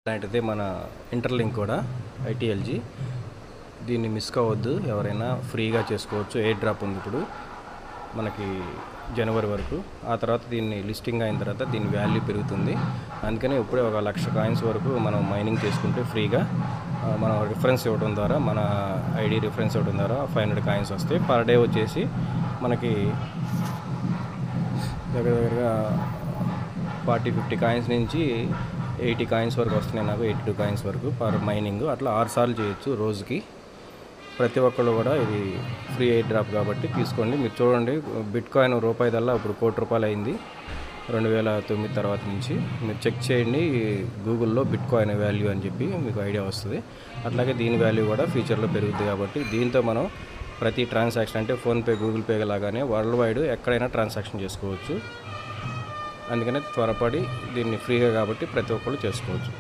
అలాంటిదే మన ఇంటర్లింక్ కూడా ఐటీఎల్జీ. దీన్ని మిస్ కావద్దు, ఎవరైనా ఫ్రీగా చేసుకోవచ్చు. ఎయిర్ డ్రాప్ ఉంది ఇప్పుడు మనకి జనవరి వరకు. ఆ తర్వాత దీన్ని లిస్టింగ్ అయిన తర్వాత దీని వాల్యూ పెరుగుతుంది. అందుకని ఇప్పుడే 1,00,000 కాయిన్స్ వరకు మనం మైనింగ్ చేసుకుంటే ఫ్రీగా మనం రిఫరెన్స్ ఇవ్వడం ద్వారా, మన ఐడి రిఫరెన్స్ ఇవ్వడం ద్వారా 500 కాయిన్స్ వస్తాయి. పర్ డే వచ్చేసి మనకి దగ్గరగా 40-50 కాయిన్స్ నుంచి 80 కాయిన్స్ వరకు వస్తున్నాయి. నాకు 82 కాయిన్స్ వరకు పర్ మైనింగ్. అట్లా 6 సార్లు చేయొచ్చు రోజుకి. ప్రతి ఒక్కళ్ళు కూడా ఇది ఫ్రీ ఎయిర్ డ్రాప్ కాబట్టి తీసుకోండి. మీరు చూడండి, బిట్ కాయిన్ రూపాయి దల్లా ఇప్పుడు ₹1 కోటి అయింది 2009 తర్వాత నుంచి. మీరు చెక్ చేయండి గూగుల్లో బిట్ కాయిన్ వాల్యూ అని చెప్పి, మీకు ఐడియా వస్తుంది. అట్లాగే దీని వాల్యూ కూడా ఫ్యూచర్లో పెరుగుతుంది కాబట్టి దీంతో మనం ప్రతి ట్రాన్సాక్షన్, అంటే ఫోన్పే, గూగుల్ పే లాగానే వరల్డ్ వైడ్ ఎక్కడైనా ట్రాన్సాక్షన్ చేసుకోవచ్చు. అందుకనే త్వరపడి దీన్ని ఫ్రీగా కాబట్టి ప్రతి ఒక్కళ్ళు చేసుకోవచ్చు.